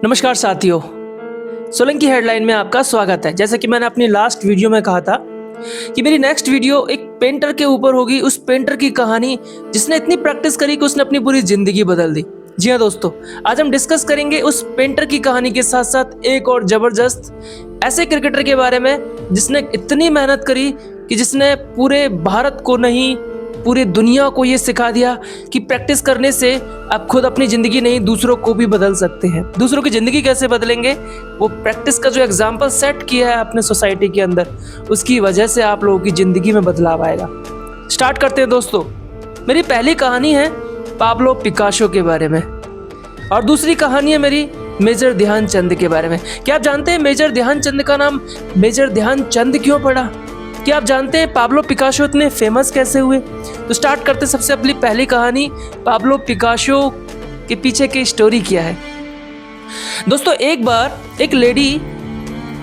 नमस्कार साथियों, सोलंकी हेडलाइन में आपका स्वागत है। जैसा कि मैंने अपनी लास्ट वीडियो में कहा था कि मेरी नेक्स्ट वीडियो एक पेंटर के ऊपर होगी, उस पेंटर की कहानी जिसने इतनी प्रैक्टिस करी कि उसने अपनी पूरी जिंदगी बदल दी। जी हाँ दोस्तों, आज हम डिस्कस करेंगे उस पेंटर की कहानी के साथ साथ एक और जबरदस्त ऐसे क्रिकेटर के बारे में जिसने इतनी मेहनत करी कि जिसने पूरे भारत को नहीं पूरी दुनिया को ये सिखा दिया कि प्रैक्टिस करने से आप खुद अपनी ज़िंदगी नहीं दूसरों को भी बदल सकते हैं। दूसरों की ज़िंदगी कैसे बदलेंगे, वो प्रैक्टिस का जो एग्जाम्पल सेट किया है अपने सोसाइटी के अंदर, उसकी वजह से आप लोगों की ज़िंदगी में बदलाव आएगा। स्टार्ट करते हैं दोस्तों। मेरी पहली कहानी है पाब्लो पिकासो के बारे में और दूसरी कहानी है मेरी मेजर ध्यानचंद के बारे में। क्या आप जानते हैं मेजर ध्यानचंद का नाम मेजर ध्यानचंद क्यों पड़ा? क्या आप जानते हैं पाब्लो पिकासो इतने फेमस कैसे हुए? तो स्टार्ट करते सबसे अपनी पहली कहानी, पाब्लो पिकासो के पीछे की स्टोरी क्या है। दोस्तों, एक बार एक लेडी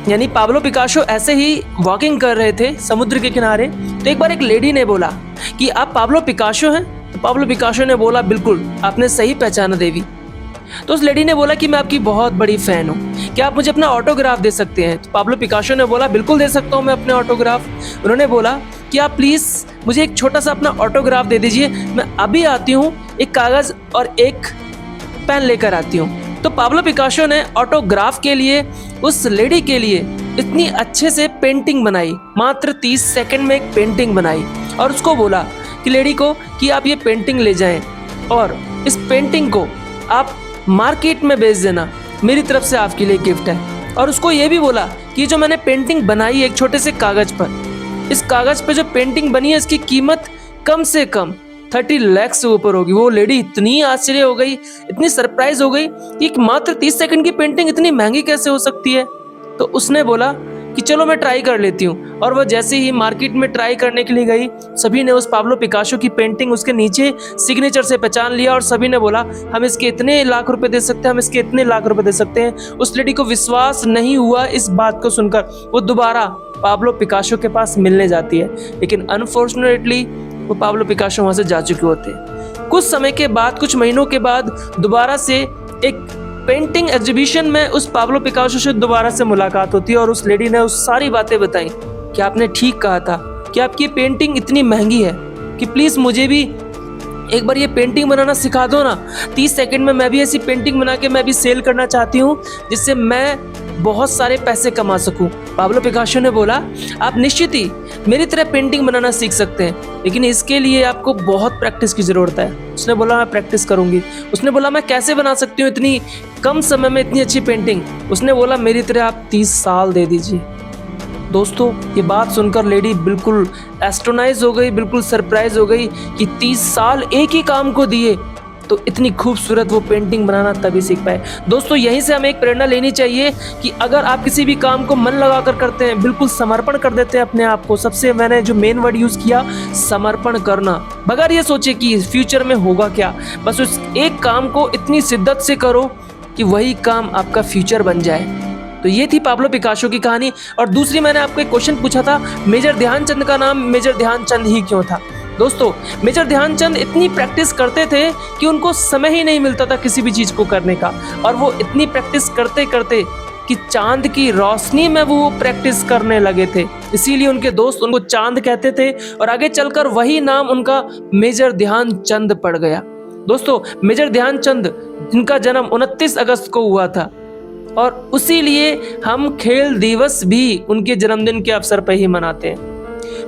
यानी पाब्लो पिकासो ऐसे ही वॉकिंग कर रहे थे समुद्र के किनारे। तो एक बार एक लेडी ने बोला कि आप पाब्लो पिकासो हैं? तो पाब्लो पिकासो ने बोला, बिल्कुल, आपने सही पहचाना देवी। तो उस लेडी ने बोला कि मैं आपकी बहुत बड़ी फ़ैन हूँ, क्या आप मुझे अपना ऑटोग्राफ दे सकते हैं? तो पाब्लो पिकासो ने बोला, बिल्कुल दे सकता हूँ मैं अपने ऑटोग्राफ। उन्होंने बोला कि आप प्लीज़ मुझे एक छोटा सा अपना ऑटोग्राफ दे दीजिए, मैं अभी आती हूँ, एक कागज़ और एक पेन लेकर आती हूँ। तो पाब्लो पिकासो ने ऑटोग्राफ के लिए उस लेडी के लिए इतनी अच्छे से पेंटिंग बनाई, मात्र 30 सेकंड में एक पेंटिंग बनाई और उसको बोला कि लेडी को कि आप ये पेंटिंग ले जाएं और इस पेंटिंग को आप मार्केट में बेच देना, मेरी तरफ से आपके लिए गिफ्ट है। और उसको ये भी बोला कि जो मैंने पेंटिंग बनाई है एक छोटे से कागज़ पर, इस कागज़ पे जो पेंटिंग बनी है इसकी कीमत कम से कम 30 लाख से ऊपर होगी। वो लेडी इतनी आश्चर्य हो गई, इतनी सरप्राइज हो गई कि मात्र 30 सेकंड की पेंटिंग इतनी महंगी कैसे हो सकती है। तो उसने बोला कि चलो मैं ट्राई कर लेती हूँ। और वह जैसे ही मार्केट में ट्राई करने के लिए गई, सभी ने उस पाब्लो पिकासो की पेंटिंग उसके नीचे सिग्नेचर से पहचान लिया और सभी ने बोला हम इसके इतने लाख रुपए दे सकते हैं, हम इसके इतने लाख रुपए दे सकते हैं। उस लेडी को विश्वास नहीं हुआ इस बात को सुनकर। वो दोबारा पाब्लो पिकासो के पास मिलने जाती है, लेकिन अनफॉर्चुनेटली वो पाब्लो पिकासो वहाँ से जा चुके होते हैं। कुछ समय के बाद, कुछ महीनों के बाद दोबारा से एक पेंटिंग एग्जीबिशन में उस पाब्लो पिकासो से दोबारा से मुलाकात होती है और उस लेडी ने उस सारी बातें बताई कि आपने ठीक कहा था कि आपकी पेंटिंग इतनी महंगी है कि प्लीज़ मुझे भी एक बार ये पेंटिंग बनाना सिखा दो ना। 30 सेकंड में मैं भी ऐसी पेंटिंग बना के मैं भी सेल करना चाहती हूँ जिससे मैं बहुत सारे पैसे कमा सकूँ। पाब्लो पिकासो ने बोला, आप निश्चित ही मेरी तरह पेंटिंग बनाना सीख सकते हैं, लेकिन इसके लिए आपको बहुत प्रैक्टिस की ज़रूरत है। उसने बोला, मैं प्रैक्टिस करूँगी। उसने बोला, मैं कैसे बना सकती हूँ इतनी कम समय में इतनी अच्छी पेंटिंग? उसने बोला, मेरी तरह आप 30 साल दे दीजिए। दोस्तों, ये बात सुनकर लेडी बिल्कुल एस्ट्रोनाइज हो गई, बिल्कुल सरप्राइज हो गई कि 30 साल एक ही काम को दिए तो इतनी खूबसूरत वो पेंटिंग बनाना तभी सीख पाए। दोस्तों, यहीं से हमें एक प्रेरणा लेनी चाहिए कि अगर आप किसी भी काम को मन लगाकर करते हैं, बिल्कुल समर्पण कर देते हैं अपने आप को। सबसे मैंने जो मेन वर्ड यूज़ किया, समर्पण करना, बगैर ये सोचे कि फ्यूचर में होगा क्या, बस उस एक काम को इतनी शिद्दत से करो कि वही काम आपका फ्यूचर बन जाए। तो ये थी पाब्लो पिकासो की कहानी। और दूसरी, मैंने आपको एक क्वेश्चन पूछा था, मेजर ध्यानचंद का नाम मेजर ध्यानचंद ही क्यों था? दोस्तों, मेजर ध्यानचंद इतनी प्रैक्टिस करते थे कि उनको समय ही नहीं मिलता था किसी भी चीज़ को करने का। और वो इतनी प्रैक्टिस करते करते कि चांद की रोशनी में वो प्रैक्टिस करने लगे थे, इसीलिए उनके दोस्त उनको चांद कहते थे और आगे चलकर वही नाम उनका मेजर ध्यानचंद पड़ गया। दोस्तों, मेजर ध्यानचंद जिनका जन्म 29 अगस्त को हुआ था और उसी लिए हम खेल दिवस भी उनके जन्मदिन के अवसर पर ही मनाते हैं।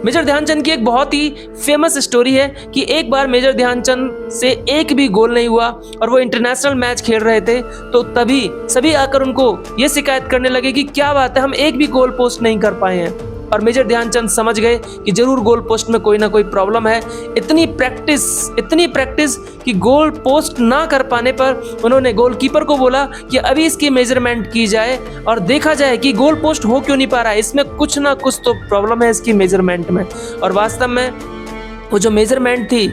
मेजर ध्यानचंद की एक बहुत ही फेमस स्टोरी है कि एक बार मेजर ध्यानचंद से एक भी गोल नहीं हुआ और वो इंटरनेशनल मैच खेल रहे थे। तो तभी सभी आकर उनको ये शिकायत करने लगे कि क्या बात है, हम एक भी गोल पोस्ट नहीं कर पाए हैं। और मेजर ध्यानचंद समझ गए कि जरूर गोल पोस्ट में कोई ना कोई प्रॉब्लम है। इतनी प्रैक्टिस कि गोल पोस्ट ना कर पाने पर उन्होंने गोलकीपर को बोला कि अभी इसकी मेजरमेंट की जाए और देखा जाए कि गोल पोस्ट हो क्यों नहीं पा रहा है, इसमें कुछ ना कुछ तो प्रॉब्लम है इसकी मेजरमेंट में। और वास्तव में वो जो मेजरमेंट थी,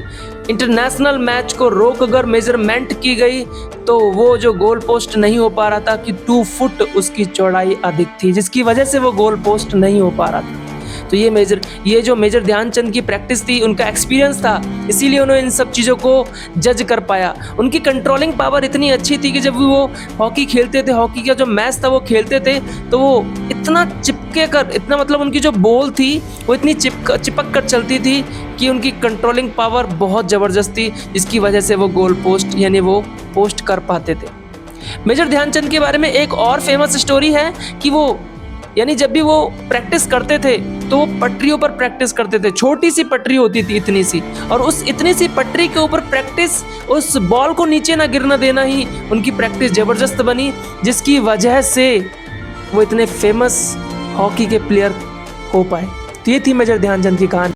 इंटरनेशनल मैच को रोक अगर मेजरमेंट की गई तो वो जो गोल पोस्ट नहीं हो पा रहा था कि 2 फुट उसकी चौड़ाई अधिक थी, जिसकी वजह से वो गोल पोस्ट नहीं हो पा रहा था। तो ये जो मेजर ध्यानचंद की प्रैक्टिस थी, उनका एक्सपीरियंस था, इसीलिए उन्होंने इन सब चीज़ों को जज कर पाया। उनकी कंट्रोलिंग पावर इतनी अच्छी थी कि जब भी वो हॉकी खेलते थे, हॉकी का जो मैच था वो खेलते थे, तो वो इतना चिपके कर, इतना मतलब उनकी जो बॉल थी वो इतनी चिपक कर चलती थी कि उनकी कंट्रोलिंग पावर बहुत ज़बरदस्त थी, जिसकी वजह से वो गोल पोस्ट यानी वो पोस्ट कर पाते थे। मेजर ध्यानचंद के बारे में एक और फेमस स्टोरी है कि वो यानी जब भी वो प्रैक्टिस करते थे तो वो पटरियों पर प्रैक्टिस करते थे। छोटी सी पटरी होती थी, इतनी सी, और उस इतनी सी पटरी के ऊपर प्रैक्टिस, उस बॉल को नीचे ना गिरना देना ही उनकी प्रैक्टिस ज़बरदस्त बनी, जिसकी वजह से वो इतने फेमस हॉकी के प्लेयर हो पाए। तो ये थी मेजर ध्यानचंद की कहानी।